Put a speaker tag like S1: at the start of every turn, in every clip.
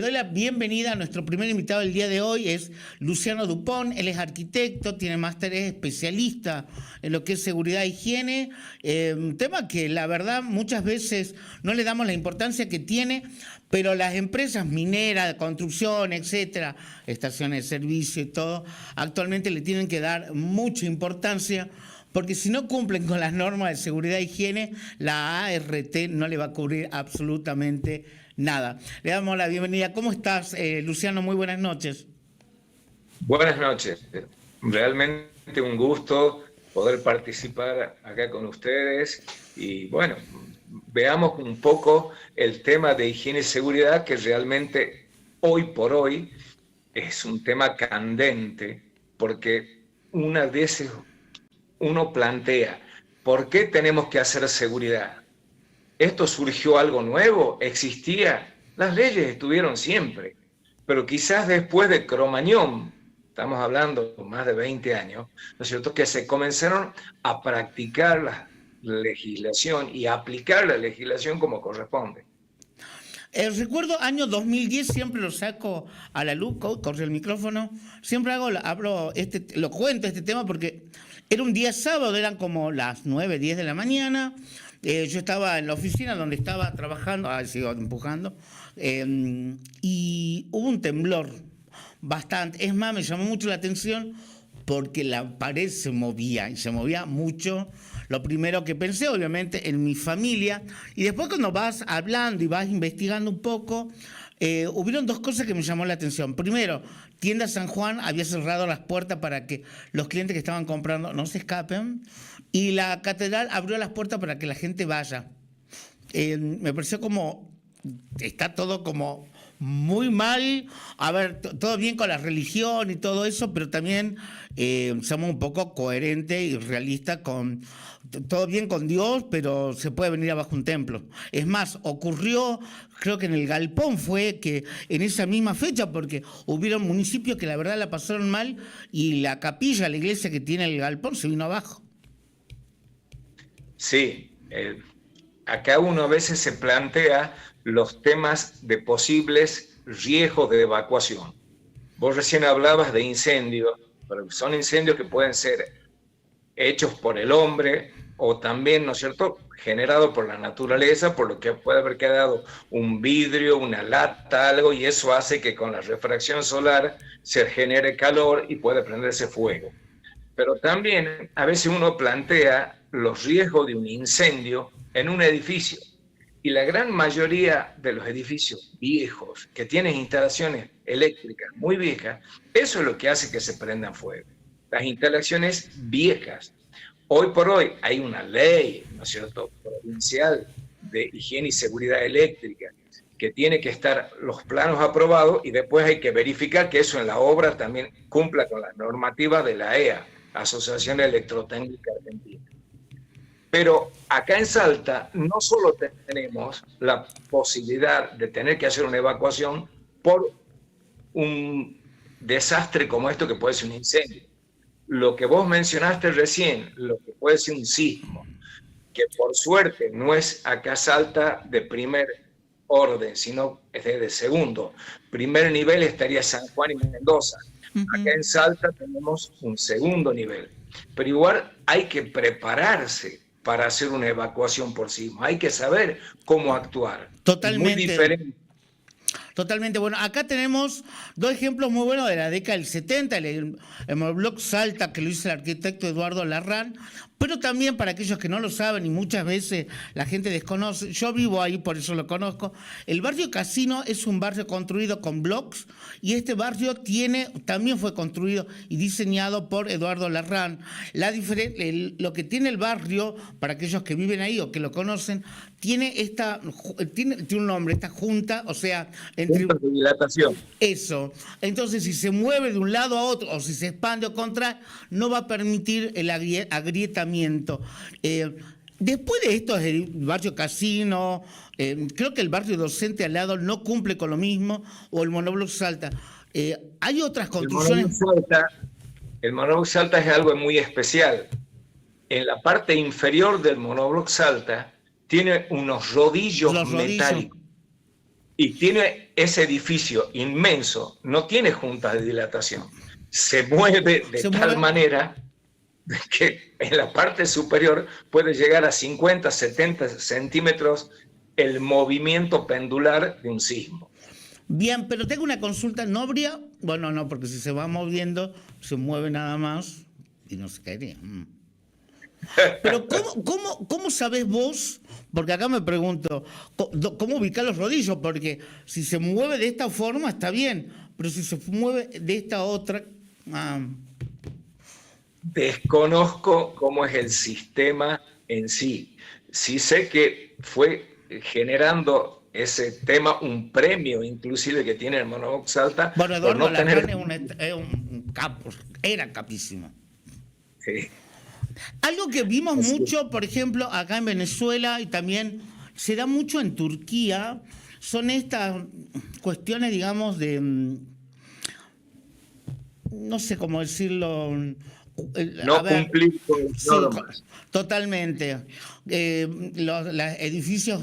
S1: Doy la bienvenida a nuestro primer invitado del día de hoy, es Luciano Dupont. Él es arquitecto, tiene máster, es especialista en lo que es seguridad e higiene, un tema que la verdad muchas veces no le damos la importancia que tiene, pero las empresas mineras, de construcción, etcétera, estaciones de servicio y todo, actualmente le tienen que dar mucha importancia, porque si no cumplen con las normas de seguridad e higiene, la ART no le va a cubrir absolutamente nada. Le damos la bienvenida. ¿Cómo estás, Luciano? Muy buenas noches.
S2: Buenas noches. Realmente un gusto poder participar acá con ustedes y bueno, veamos un poco el tema de higiene y seguridad, que realmente hoy por hoy es un tema candente, porque una veces uno plantea, ¿por qué tenemos que hacer seguridad? ¿Esto surgió algo nuevo? ¿Existía? Las leyes estuvieron siempre, pero quizás después de Cromañón, estamos hablando de más de 20 años, ¿no es cierto?, que se comenzaron a practicar la legislación y a aplicar la legislación como corresponde.
S1: Recuerdo año 2010, siempre lo saco a la luz, corre el micrófono, siempre lo cuento este tema porque era un día sábado, eran como las 9, 10 de la mañana. Yo estaba en la oficina donde estaba trabajando, sigo empujando, y hubo un temblor bastante. Es más, me llamó mucho la atención porque la pared se movía, y se movía mucho. Lo primero que pensé, obviamente, en mi familia, y después cuando vas hablando y vas investigando un poco, hubieron dos cosas que me llamó la atención. Primero, Tienda San Juan había cerrado las puertas para que los clientes que estaban comprando no se escapen, y la catedral abrió las puertas para que la gente vaya. Me pareció como, está todo como muy mal. A ver, todo bien con la religión y todo eso, pero también somos un poco coherentes y realistas con todo bien con Dios, pero se puede venir abajo un templo. Es más, ocurrió, creo que en el Galpón fue que en esa misma fecha, porque hubieron municipios que la verdad la pasaron mal y la capilla, la iglesia que tiene el Galpón se vino abajo.
S2: Sí, acá uno a veces se plantea los temas de posibles riesgos de evacuación. Vos recién hablabas de incendios, pero son incendios que pueden ser hechos por el hombre o también, ¿no es cierto?, generados por la naturaleza, por lo que puede haber quedado un vidrio, una lata, algo, y eso hace que con la refracción solar se genere calor y puede prenderse fuego. Pero también a veces uno plantea los riesgos de un incendio en un edificio. Y la gran mayoría de los edificios viejos que tienen instalaciones eléctricas muy viejas, eso es lo que hace que se prendan fuego. Las instalaciones viejas. Hoy por hoy hay una ley, ¿no es cierto?, provincial de higiene y seguridad eléctrica, que tiene que estar los planos aprobados y después hay que verificar que eso en la obra también cumpla con las normativas de la EA, Asociación Electrotécnica Argentina. Pero acá en Salta no solo tenemos la posibilidad de tener que hacer una evacuación por un desastre como esto que puede ser un incendio. Lo que vos mencionaste recién, lo que puede ser un sismo, que por suerte no es acá Salta de primer orden, sino es de segundo. Primer nivel estaría San Juan y Mendoza. Acá en Salta tenemos un segundo nivel. Pero igual hay que prepararse para hacer una evacuación por sismo. Hay que saber cómo actuar.
S1: Totalmente.
S2: Muy diferente.
S1: Totalmente. Bueno, acá tenemos dos ejemplos muy buenos de la década del 70, el monobloc Salta, que lo hizo el arquitecto Eduardo Larrán, pero también para aquellos que no lo saben y muchas veces la gente desconoce, yo vivo ahí, por eso lo conozco, el barrio Casino es un barrio construido con blocks y este barrio también fue construido y diseñado por Eduardo Larrán. Lo que tiene el barrio, para aquellos que viven ahí o que lo conocen, tiene un nombre, esta junta, o sea,
S2: Junta de dilatación.
S1: Eso. Entonces, si se mueve de un lado a otro o si se expande o contrae, no va a permitir el agrietamiento. Después de esto, el barrio Casino, creo que el barrio Docente al lado no cumple con lo mismo, o el monobloc Salta. Hay otras construcciones.
S2: El monobloc Salta es algo muy especial. En la parte inferior del monobloc Salta tiene unos rodillos metálicos y tiene ese edificio inmenso no tiene juntas de dilatación. Se mueve de tal manera que en la parte superior puede llegar a 50, 70 centímetros el movimiento pendular de un sismo.
S1: Bien, pero tengo una consulta, ¿no habría? Bueno, no, porque si se va moviendo, se mueve nada más y no se caería. Pero ¿cómo sabés vos? Porque acá me pregunto, ¿cómo ubicar los rodillos? Porque si se mueve de esta forma está bien, pero si se mueve de esta otra...
S2: Desconozco cómo es el sistema en sí. Sí sé que fue generando ese tema un premio inclusive que tiene el Hermano Salta.
S1: Bueno, Eduardo Alarcón es un capo, era capísimo.
S2: Sí.
S1: Algo que vimos mucho, por ejemplo, acá en Venezuela y también se da mucho en Turquía, son estas cuestiones, digamos, de, no sé cómo decirlo,
S2: no cumplir con las normas.
S1: Sí, totalmente. Los edificios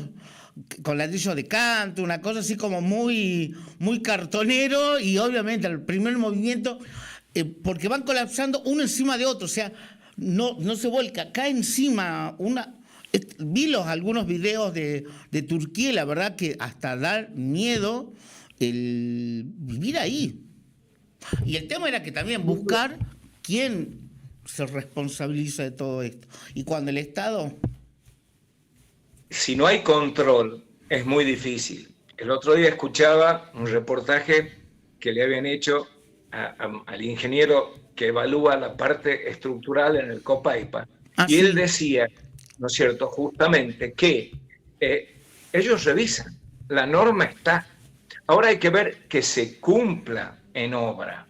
S1: con ladrillo de canto, una cosa así como muy, muy cartonero, y obviamente el primer movimiento, porque van colapsando uno encima de otro, o sea, no se vuelca, cae encima una... Vi algunos videos de Turquía y la verdad que hasta da miedo el vivir ahí. Y el tema era que también buscar quién se responsabiliza de todo esto. Y cuando el Estado...
S2: Si no hay control, es muy difícil. El otro día escuchaba un reportaje que le habían hecho al ingeniero que evalúa la parte estructural en el Copaipa. Y él decía, ¿no es cierto?, justamente que ellos revisan, la norma está. Ahora hay que ver que se cumpla en obra.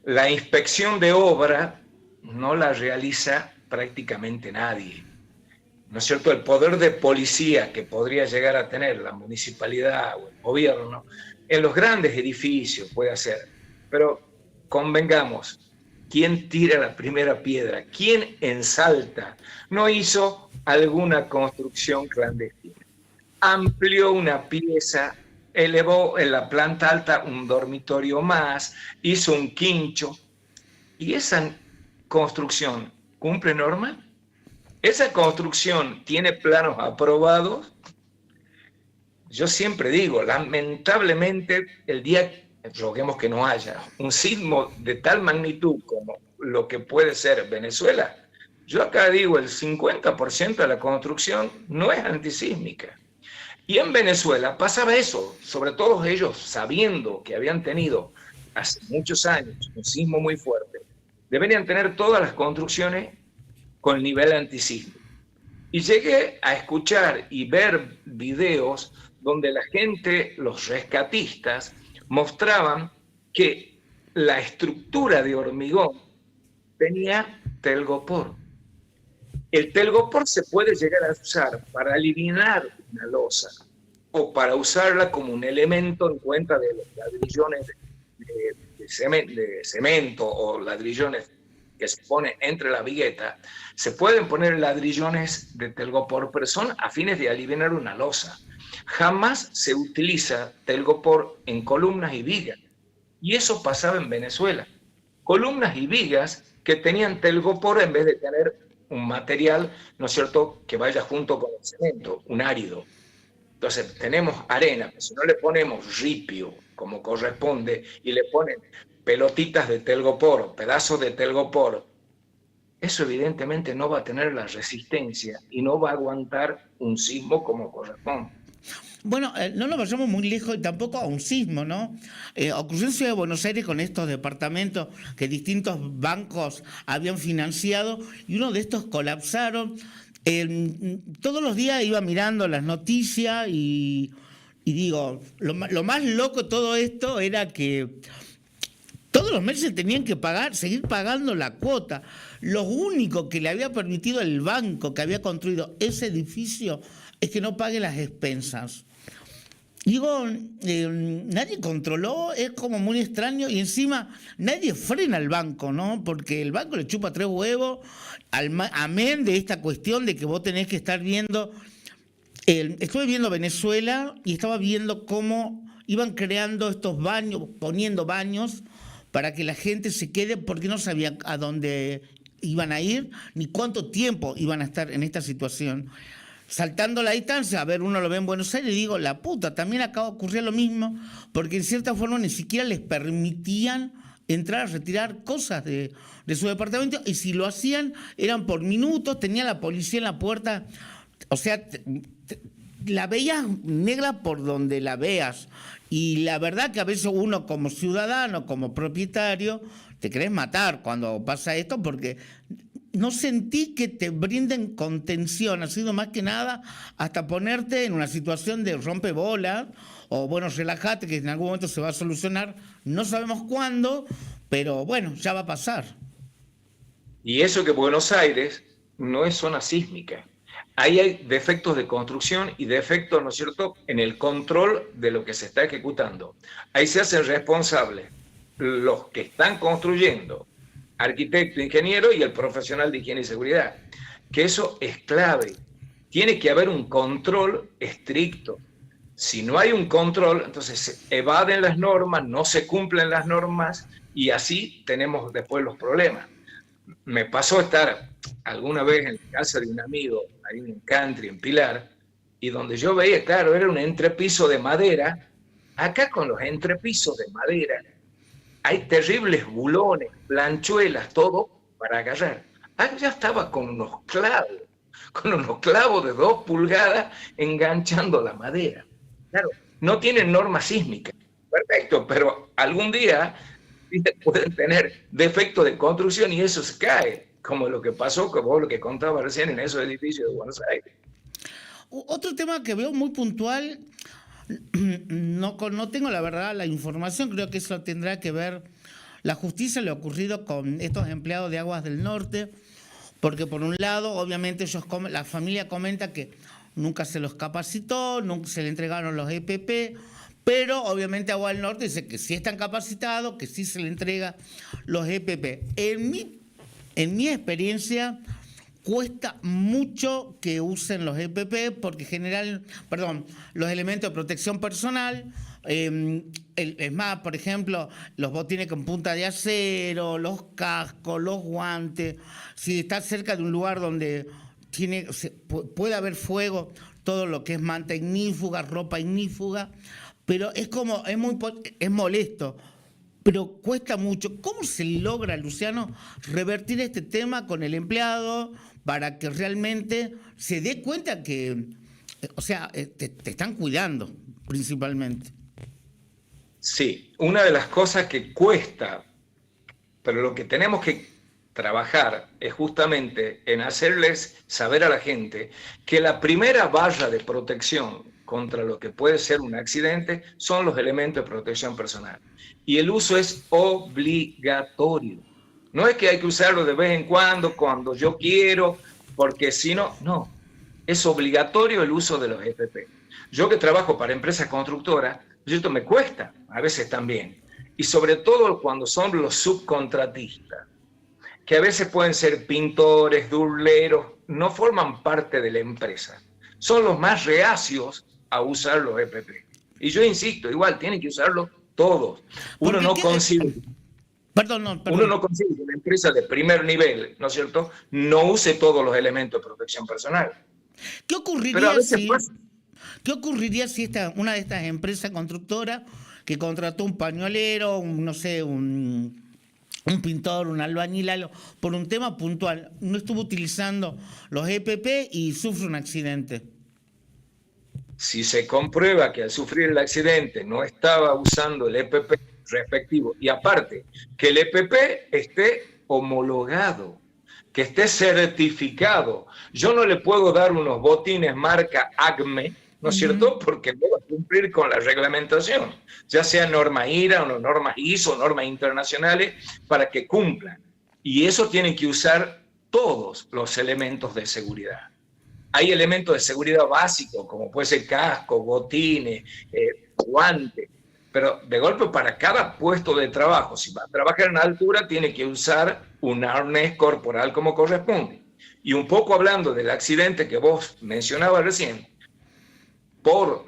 S2: La inspección de obra no la realiza prácticamente nadie. ¿No es cierto? El poder de policía que podría llegar a tener la municipalidad o el gobierno, en los grandes edificios puede hacer, pero convengamos, ¿quién tira la primera piedra? ¿Quién ensalta? No hizo alguna construcción clandestina. Amplió una pieza, elevó en la planta alta un dormitorio más, hizo un quincho, y esa construcción cumple norma. ¿Esa construcción tiene planos aprobados? Yo siempre digo, lamentablemente, el día, roguemos que no haya, un sismo de tal magnitud como lo que puede ser Venezuela, yo acá digo, el 50% de la construcción no es antisísmica. Y en Venezuela pasaba eso, sobre todo ellos sabiendo que habían tenido hace muchos años un sismo muy fuerte, deberían tener todas las construcciones con nivel antisísmico. Y llegué a escuchar y ver videos donde la gente, los rescatistas, mostraban que la estructura de hormigón tenía telgopor. El telgopor se puede llegar a usar para eliminar una losa o para usarla como un elemento en cuenta de los ladrillones de cemento o ladrillones que se pone entre la vigueta. Se pueden poner ladrillones de telgopor, pero son a fines de aliviar una losa. Jamás se utiliza telgopor en columnas y vigas. Y eso pasaba en Venezuela. Columnas y vigas que tenían telgopor en vez de tener un material, ¿no es cierto?, que vaya junto con el cemento, un árido. Entonces tenemos arena, pero si no le ponemos ripio como corresponde y le ponen pelotitas de telgopor, pedazos de telgopor, eso evidentemente no va a tener la resistencia y no va a aguantar un sismo como corresponde.
S1: Bueno, no nos vayamos muy lejos y tampoco a un sismo, ¿no? Ocurrió en Ciudad de Buenos Aires con estos departamentos que distintos bancos habían financiado y uno de estos colapsaron. Todos los días iba mirando las noticias y digo, lo más loco de todo esto era que todos los meses tenían que seguir pagando la cuota. Lo único que le había permitido el banco que había construido ese edificio es que no pague las expensas. Digo, nadie controló, es como muy extraño y encima nadie frena al banco, ¿no? Porque el banco le chupa 3 huevos, amén de esta cuestión de que vos tenés que estar viendo. Estuve viendo Venezuela y estaba viendo cómo iban creando estos baños, poniendo baños para que la gente se quede porque no sabían a dónde iban a ir ni cuánto tiempo iban a estar en esta situación. Saltando la distancia, a ver, uno lo ve en Buenos Aires y digo, la puta, también acá ocurría lo mismo, porque en cierta forma ni siquiera les permitían entrar a retirar cosas de su departamento, y si lo hacían eran por minutos, tenía la policía en la puerta, o sea, la veías negra por donde la veas, y la verdad que a veces uno como ciudadano, como propietario, te querés matar cuando pasa esto, porque no sentí que te brinden contención, ha sido más que nada hasta ponerte en una situación de rompebolas, o bueno, relájate que en algún momento se va a solucionar, no sabemos cuándo, pero bueno, ya va a pasar.
S2: Y eso que Buenos Aires no es zona sísmica. Ahí hay defectos de construcción y defectos, ¿no es cierto?, en el control de lo que se está ejecutando. Ahí se hacen responsables los que están construyendo, arquitecto, ingeniero y el profesional de higiene y seguridad, que eso es clave. Tiene que haber un control estricto. Si no hay un control, entonces se evaden las normas, no se cumplen las normas y así tenemos después los problemas. Me pasó estar alguna vez en la casa de un amigo, ahí en country, en Pilar, y donde yo veía, claro, era un entrepiso de madera. Acá con los entrepisos de madera hay terribles bulones, planchuelas, todo para agarrar. Ya estaba con unos clavos de 2 pulgadas enganchando la madera. Claro, no tienen norma sísmica. Perfecto, pero algún día pueden tener defecto de construcción y eso se cae, como lo que pasó, como lo que contaba recién en esos edificios de Buenos Aires.
S1: Otro tema que veo muy puntual, no tengo la verdad la información, creo que eso tendrá que ver la justicia, lo ocurrido con estos empleados de Aguas del Norte, porque por un lado, obviamente, la familia comenta que nunca se los capacitó, nunca se le entregaron los EPP, pero obviamente Aguas del Norte dice que sí están capacitados, que sí se le entrega los EPP. En mi experiencia, cuesta mucho que usen los EPP porque los elementos de protección personal, es más, por ejemplo, los botines con punta de acero, los cascos, los guantes, si estás cerca de un lugar donde puede haber fuego, todo lo que es manta ignífuga, ropa ignífuga, pero es molesto, pero cuesta mucho. ¿Cómo se logra, Luciano, revertir este tema con el empleado para que realmente se dé cuenta que, o sea, te están cuidando principalmente?
S2: Sí, una de las cosas que cuesta, pero lo que tenemos que trabajar es justamente en hacerles saber a la gente que la primera valla de protección contra lo que puede ser un accidente son los elementos de protección personal. Y el uso es obligatorio. No es que hay que usarlo de vez en cuando yo quiero, porque si no, no. Es obligatorio el uso de los EPP. Yo que trabajo para empresas constructoras, esto me cuesta, a veces también. Y sobre todo cuando son los subcontratistas, que a veces pueden ser pintores, durleros, no forman parte de la empresa. Son los más reacios a usar los EPP. Y yo insisto, igual, tienen que usarlo todos. Uno no consigue que una empresa de primer nivel, ¿no es cierto?, no use todos los elementos de protección personal.
S1: ¿Qué ocurriría si una de estas empresas constructoras que contrató un pañolero, un pintor, un albañil, por un tema puntual, no estuvo utilizando los EPP y sufre un accidente?
S2: Si se comprueba que al sufrir el accidente no estaba usando el EPP respectivo, y aparte, que el EPP esté homologado, que esté certificado. Yo no le puedo dar unos botines marca ACME, ¿no es cierto?, porque no va a cumplir con la reglamentación, ya sea norma IRA o normas ISO, normas internacionales, para que cumplan. Y eso tienen que usar todos los elementos de seguridad. Hay elementos de seguridad básicos, como puede ser casco, botines, guantes, pero de golpe para cada puesto de trabajo, si va a trabajar en altura, tiene que usar un arnés corporal como corresponde. Y un poco hablando del accidente que vos mencionabas recién, por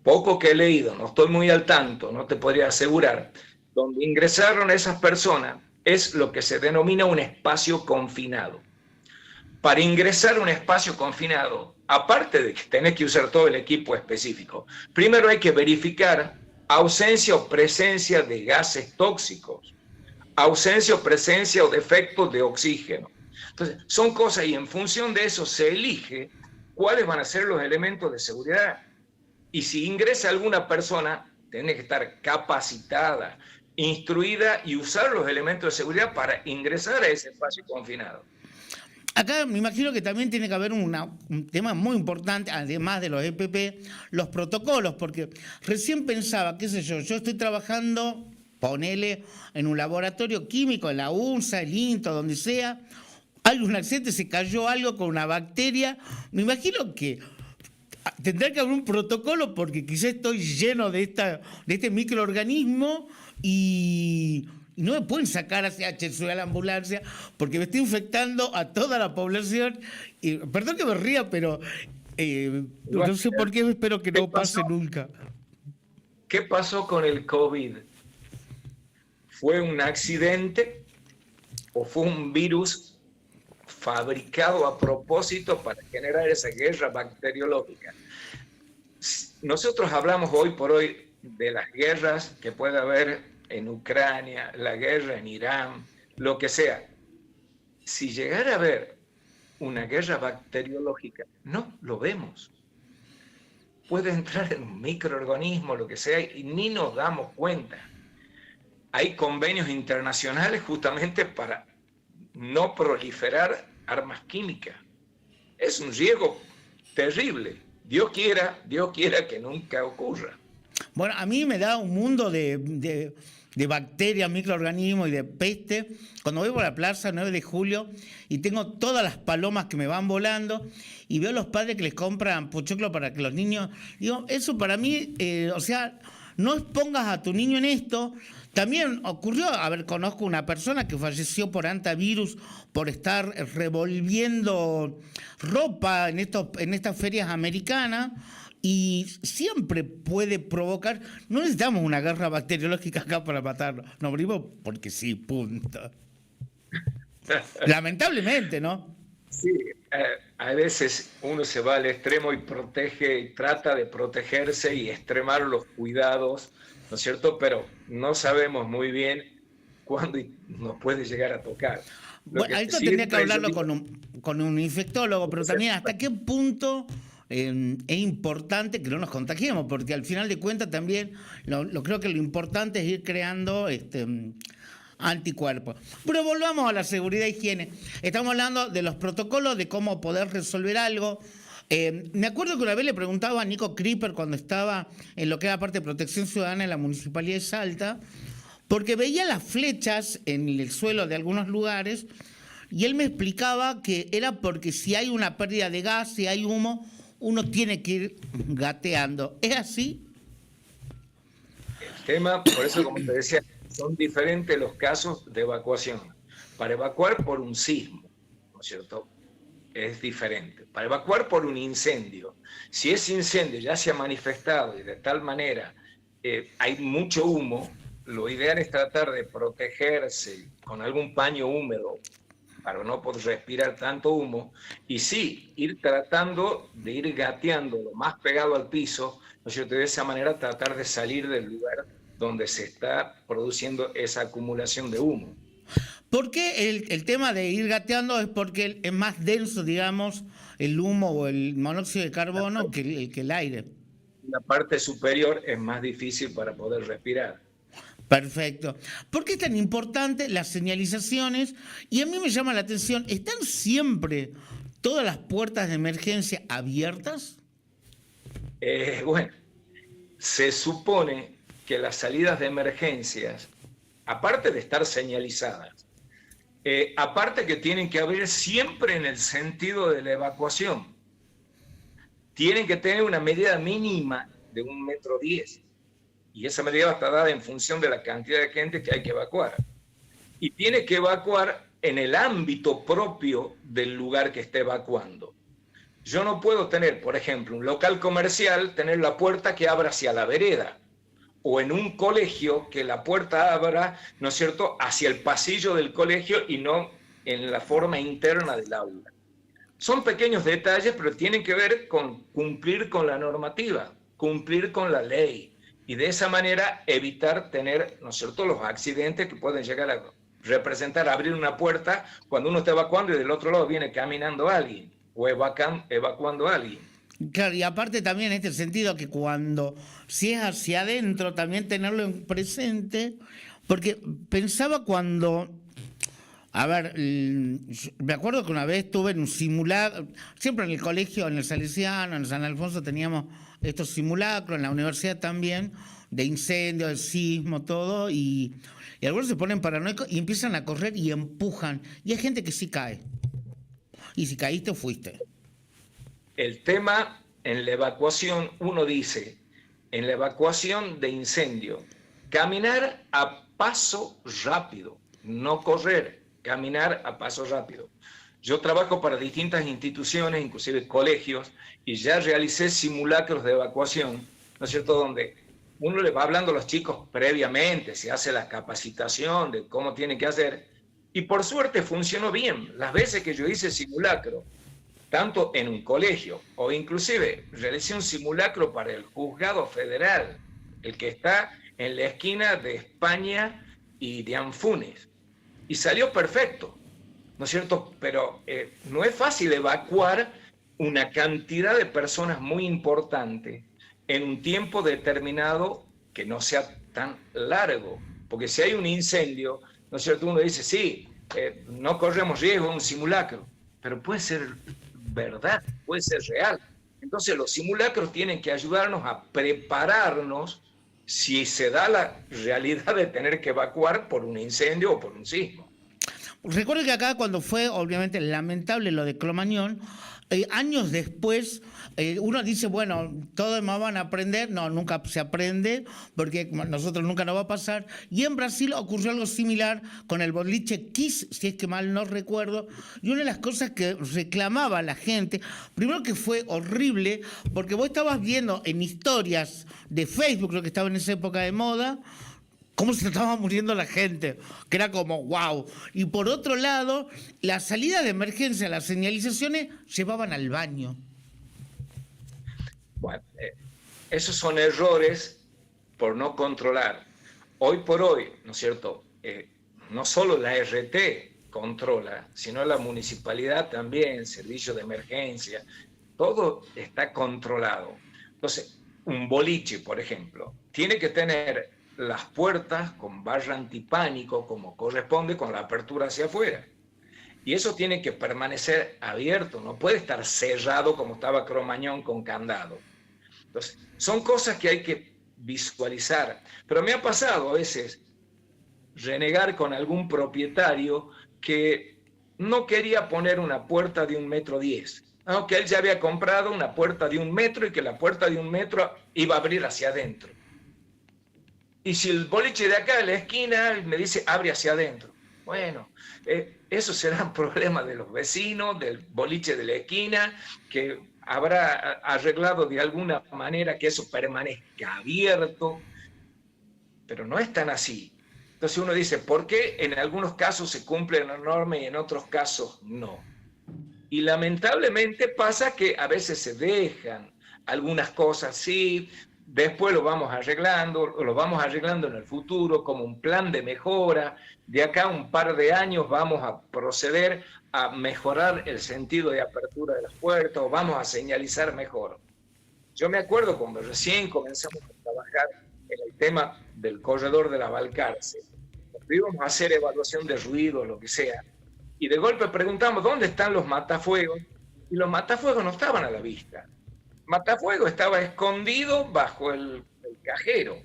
S2: poco que he leído, no estoy muy al tanto, no te podría asegurar, donde ingresaron esas personas es lo que se denomina un espacio confinado. Para ingresar a un espacio confinado, aparte de que tenés que usar todo el equipo específico, primero hay que verificar ausencia o presencia de gases tóxicos, ausencia o presencia o defectos de oxígeno. Entonces, son cosas y en función de eso se elige cuáles van a ser los elementos de seguridad. Y si ingresa alguna persona, tiene que estar capacitada, instruida y usar los elementos de seguridad para ingresar a ese espacio confinado.
S1: Acá me imagino que también tiene que haber un tema muy importante, además de los EPP, los protocolos, porque recién pensaba, qué sé yo estoy trabajando, ponele, en un laboratorio químico, en la UNSA, el INTO, donde sea, hay un accidente, se cayó algo con una bacteria, me imagino que tendrá que haber un protocolo porque quizás estoy lleno de este microorganismo y no me pueden sacar hacia a la ambulancia porque me estoy infectando a toda la población. Perdón que me ría, pero no sé por qué, espero que no pase nunca.
S2: ¿Qué pasó con el COVID? ¿Fue un accidente o fue un virus fabricado a propósito para generar esa guerra bacteriológica? Nosotros hablamos hoy por hoy de las guerras que puede haber en Ucrania, la guerra en Irán, lo que sea. Si llegara a haber una guerra bacteriológica, no lo vemos. Puede entrar en un microorganismo, lo que sea, y ni nos damos cuenta. Hay convenios internacionales justamente para no proliferar armas químicas. Es un riesgo terrible. Dios quiera que nunca ocurra.
S1: Bueno, a mí me da un mundo de bacterias, microorganismos y de peste. Cuando voy por la plaza 9 de julio y tengo todas las palomas que me van volando y veo a los padres que les compran pochoclo para que los niños... Digo, eso para mí, no expongas a tu niño en esto. También ocurrió, conozco una persona que falleció por antivirus por estar revolviendo ropa en estas ferias americanas. Y siempre puede provocar, no necesitamos una guerra bacteriológica acá para matarlo, nos morimos porque sí, punto. Lamentablemente, ¿no?
S2: Sí, a veces uno se va al extremo y trata de protegerse y extremar los cuidados, ¿no es cierto? Pero no sabemos muy bien cuándo nos puede llegar a tocar.
S1: Bueno, a esto tendría que hablarlo con un infectólogo, pero también hasta qué punto... es importante que no nos contagiemos, porque al final de cuentas también creo que lo importante es ir creando anticuerpos. Pero volvamos a la seguridad e higiene. Estamos hablando de los protocolos, de cómo poder resolver algo. Me acuerdo que una vez le preguntaba a Nico Creeper cuando estaba en lo que era parte de protección ciudadana en la Municipalidad de Salta, porque veía las flechas en el suelo de algunos lugares y él me explicaba que era porque si hay una pérdida de gas, si hay humo, uno tiene que ir gateando. ¿Es así?
S2: El tema, por eso como te decía, son diferentes los casos de evacuación. Para evacuar por un sismo, ¿no es cierto?, es diferente. Para evacuar por un incendio, si ese incendio ya se ha manifestado y de tal manera hay mucho humo, lo ideal es tratar de protegerse con algún paño húmedo para no poder respirar tanto humo, y sí, ir tratando de ir gateando lo más pegado al piso, ¿no es cierto? De esa manera tratar de salir del lugar donde se está produciendo esa acumulación de humo.
S1: ¿Por qué el tema de ir gateando? Es porque es más denso, digamos, el humo o el monóxido de carbono que el aire.
S2: La parte superior es más difícil para poder respirar.
S1: Perfecto. ¿Por qué es tan importante las señalizaciones? Y a mí me llama la atención, ¿están siempre todas las puertas de emergencia abiertas?
S2: Bueno, se supone que las salidas de emergencias, aparte de estar señalizadas, aparte que tienen que abrir siempre en el sentido de la evacuación, tienen que tener una medida mínima de 1,10 m. Y esa medida está dada en función de la cantidad de gente que hay que evacuar. Y tiene que evacuar en el ámbito propio del lugar que esté evacuando. Yo no puedo tener, por ejemplo, un local comercial, tener la puerta que abra hacia la vereda, o en un colegio que la puerta abra, ¿no es cierto?, hacia el pasillo del colegio y no en la forma interna del aula. Son pequeños detalles, pero tienen que ver con cumplir con la normativa, cumplir con la ley, y de esa manera evitar tener, ¿no es cierto?, los accidentes que pueden llegar a representar abrir una puerta cuando uno está evacuando y del otro lado viene caminando alguien o evacuando a alguien.
S1: Claro, y aparte también en este sentido que cuando, si es hacia adentro, también tenerlo en presente, porque pensaba cuando, a ver, me acuerdo que una vez estuve en un simulacro, siempre en el colegio, en el Salesiano, en San Alfonso teníamos estos simulacros, en la universidad también, de incendio, de sismo, todo, y algunos se ponen paranoicos y empiezan a correr y empujan, y hay gente que sí cae, y si caíste, fuiste.
S2: El tema en la evacuación, uno dice, en la evacuación de incendio, caminar a paso rápido, no correr, caminar a paso rápido. Yo trabajo para distintas instituciones, inclusive colegios, y ya realicé simulacros de evacuación, ¿no es cierto?, donde uno le va hablando a los chicos previamente, se hace la capacitación de cómo tienen que hacer, y por suerte funcionó bien. Las veces que yo hice simulacro, tanto en un colegio o inclusive realicé un simulacro para el juzgado federal, el que está en la esquina de España y de Anfunes, y salió perfecto, ¿no es cierto? Pero no es fácil evacuar una cantidad de personas muy importante en un tiempo determinado que no sea tan largo, porque si hay un incendio, ¿no es cierto? Uno dice, sí, no corremos riesgo, un simulacro, pero puede ser verdad, puede ser real. Entonces los simulacros tienen que ayudarnos a prepararnos si se da la realidad de tener que evacuar por un incendio o por un sismo.
S1: Recuerdo que acá cuando fue obviamente lamentable lo de Cromañón, años después uno dice, bueno, todos más van a aprender. No, nunca se aprende porque nosotros nunca nos va a pasar. Y en Brasil ocurrió algo similar con el boliche Kiss, si es que mal no recuerdo. Y una de las cosas que reclamaba la gente, primero que fue horrible, porque vos estabas viendo en historias de Facebook, creo que estaba en esa época de moda, cómo se estaba muriendo la gente, que era como wow. Y por otro lado, la salida de emergencia, las señalizaciones, llevaban al baño.
S2: Bueno, esos son errores por no controlar. Hoy por hoy, ¿no es cierto? No solo la RT controla, sino la municipalidad también, servicio de emergencia, todo está controlado. Entonces, un boliche, por ejemplo, tiene que tener las puertas con barra antipánico, como corresponde, con la apertura hacia afuera. Y eso tiene que permanecer abierto, no puede estar cerrado como estaba Cromañón con candado. Entonces, son cosas que hay que visualizar. Pero me ha pasado a veces renegar con algún propietario que no quería poner una puerta de 1,10 m, aunque él ya había comprado una puerta de 1 metro y que la puerta de 1 metro iba a abrir hacia adentro. Y si el boliche de acá, en la esquina, me dice, abre hacia adentro. Bueno, eso será un problema de los vecinos, del boliche de la esquina, que habrá arreglado de alguna manera que eso permanezca abierto, pero no es tan así. Entonces uno dice, ¿por qué en algunos casos se cumple la norma y en otros casos no? Y lamentablemente pasa que a veces se dejan algunas cosas, sí, después lo vamos arreglando en el futuro como un plan de mejora. De acá a un par de años vamos a proceder a mejorar el sentido de apertura de las puertas, o vamos a señalizar mejor. Yo me acuerdo cuando recién comenzamos a trabajar en el tema del corredor de la Balcarce, íbamos a hacer evaluación de ruido, lo que sea, y de golpe preguntamos, ¿dónde están los matafuegos? Y los matafuegos no estaban a la vista. Matafuego estaba escondido bajo el cajero.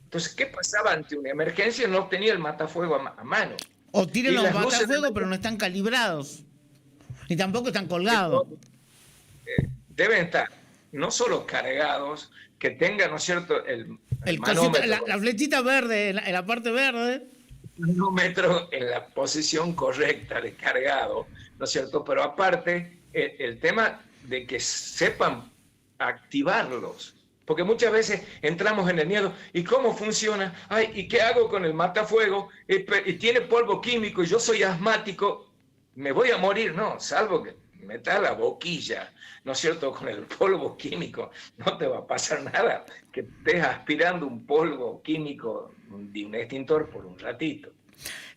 S2: Entonces, ¿qué pasaba ante una emergencia? No tenía el matafuego a mano.
S1: O tienen los matafuegos, pero no están calibrados. Ni tampoco están colgados.
S2: Deben estar no solo cargados, que tengan, ¿no es cierto?, el
S1: manómetro, la flechita verde, en la parte verde.
S2: El manómetro en la posición correcta de cargado, ¿no es cierto? Pero aparte, el tema de que sepan activarlos. Porque muchas veces entramos en el miedo. ¿Y cómo funciona? Ay, ¿y qué hago con el matafuego? Y tiene polvo químico y yo soy asmático. ¿Me voy a morir? No, salvo que metas la boquilla, ¿no es cierto?, con el polvo químico. No te va a pasar nada que estés aspirando un polvo químico de un extintor por un ratito.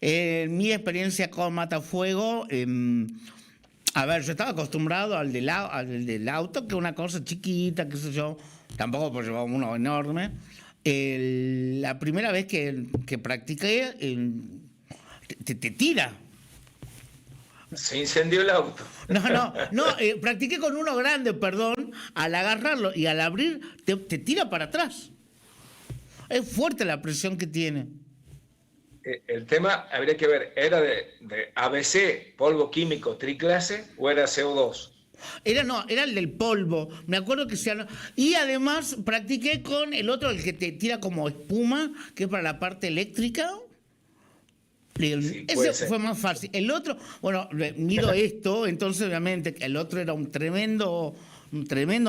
S1: Mi experiencia con matafuego... a ver, yo estaba acostumbrado al del auto, que es una cosa chiquita, qué sé yo, tampoco por llevar uno enorme. La primera vez que practiqué, te tira.
S2: Se incendió el auto.
S1: No, practiqué con uno grande, perdón, al agarrarlo y al abrir, te tira para atrás. Es fuerte la presión que tiene.
S2: El tema habría que ver, ¿era de ABC, polvo químico triclase, o era CO2?
S1: Era el del polvo. Me acuerdo que se... Y además practiqué con el otro, el que te tira como espuma, que es para la parte eléctrica.
S2: Sí,
S1: ese fue más fácil. El otro, bueno, mido esto, entonces obviamente el otro era un tremendo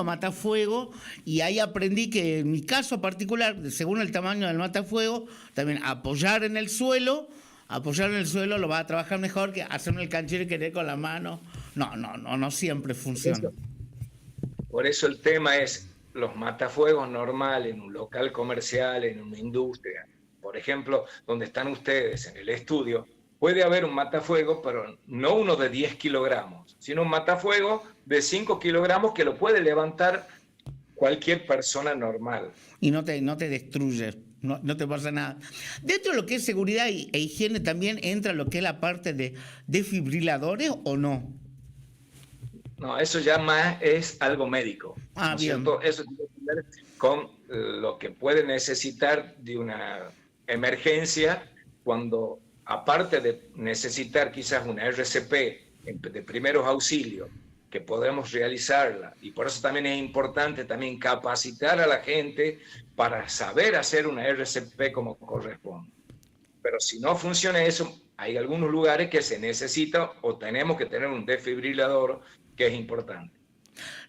S1: matafuego, y ahí aprendí que en mi caso particular, según el tamaño del matafuego, también apoyar en el suelo lo va a trabajar mejor que hacerme el canchero y querer con la mano. No siempre funciona.
S2: Por eso el tema es los matafuegos normales en un local comercial, en una industria, por ejemplo, donde están ustedes en el estudio, puede haber un matafuego, pero no uno de 10 kilogramos, sino un matafuego de 5 kilogramos que lo puede levantar cualquier persona normal.
S1: Y no te destruye, no te pasa nada. Dentro de lo que es seguridad e higiene también entra lo que es la parte de desfibriladores, ¿o no?
S2: No, eso ya más es algo médico.
S1: Ah,
S2: ¿no es
S1: bien.
S2: cierto? Eso tiene que ver con lo que puede necesitar de una emergencia cuando, aparte de necesitar quizás una RCP de primeros auxilios, que podemos realizarla, y por eso también es importante también capacitar a la gente para saber hacer una RCP como corresponde. Pero si no funciona eso, hay algunos lugares que se necesita o tenemos que tener un desfibrilador, que es importante.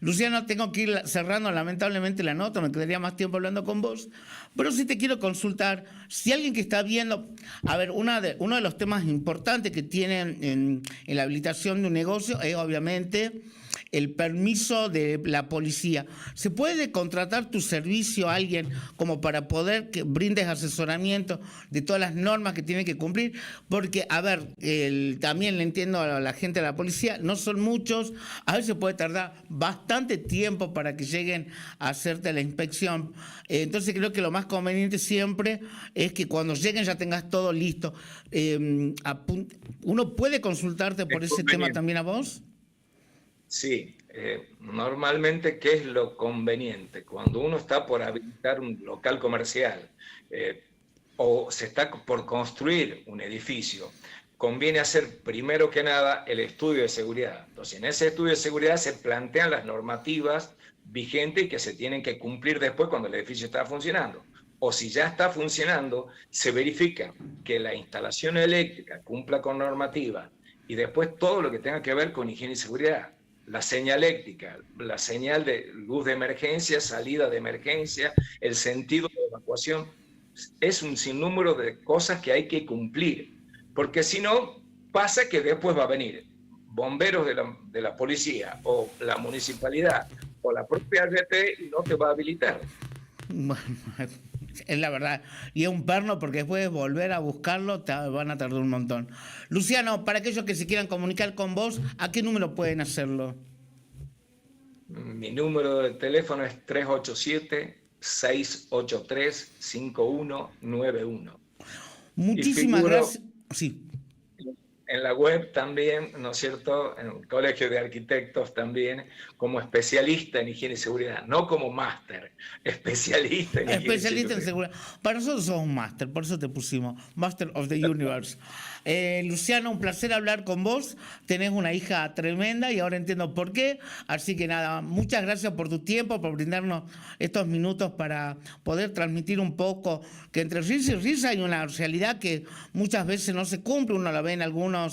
S1: Luciano, tengo que ir cerrando lamentablemente la nota, me quedaría más tiempo hablando con vos, pero sí te quiero consultar, si alguien que está viendo, a ver, uno de los temas importantes que tienen en la habilitación de un negocio es obviamente el permiso de la policía. ¿Se puede contratar tu servicio a alguien como para poder que brindes asesoramiento de todas las normas que tiene que cumplir? Porque, a ver, también le entiendo a la gente de la policía, no son muchos, a veces puede tardar bastante tiempo para que lleguen a hacerte la inspección. Entonces creo que lo más conveniente siempre es que cuando lleguen ya tengas todo listo. ¿Uno puede consultarte por ese tema también a vos?
S2: Sí, normalmente, ¿qué es lo conveniente? Cuando uno está por habilitar un local comercial o se está por construir un edificio, conviene hacer primero que nada el estudio de seguridad. Entonces, en ese estudio de seguridad se plantean las normativas vigentes y que se tienen que cumplir después cuando el edificio está funcionando. O si ya está funcionando, se verifica que la instalación eléctrica cumpla con normativa y después todo lo que tenga que ver con higiene y seguridad. La señal eléctrica, la señal de luz de emergencia, salida de emergencia, el sentido de evacuación, es un sinnúmero de cosas que hay que cumplir, porque si no, pasa que después va a venir bomberos de la policía o la municipalidad o la propia RT y no te va a habilitar.
S1: Bueno, es la verdad. Y es un perno porque después de volver a buscarlo van a tardar un montón. Luciano, para aquellos que se quieran comunicar con vos, ¿a qué número pueden hacerlo?
S2: Mi número de teléfono es 387-683-5191.
S1: Muchísimas gracias. Sí.
S2: En la web también, ¿no es cierto?, en el Colegio de Arquitectos también, como especialista en higiene y seguridad, no como máster, especialista en higiene y seguridad.
S1: Para nosotros somos máster, por eso te pusimos Master of the Universe. Luciano, un placer hablar con vos. Tenés una hija tremenda y ahora entiendo por qué. Así que nada, muchas gracias por tu tiempo, por brindarnos estos minutos para poder transmitir un poco que entre risa y risa hay una realidad que muchas veces no se cumple. Uno la ve en algunos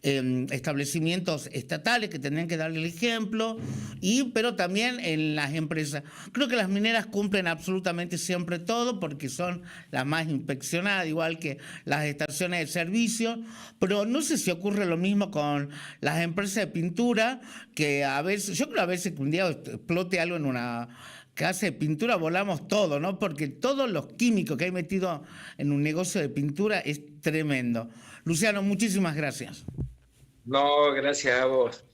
S1: establecimientos estatales que tendrían que darle el ejemplo, pero también en las empresas. Creo que las mineras cumplen absolutamente siempre todo porque son las más inspeccionadas, igual que las estaciones de servicio, pero no sé si ocurre lo mismo con las empresas de pintura, que a veces, yo creo que a veces que un día explote algo en una casa de pintura, volamos todo, ¿no? Porque todos los químicos que hay metido en un negocio de pintura es tremendo. Luciano, muchísimas gracias.
S2: No, gracias a vos.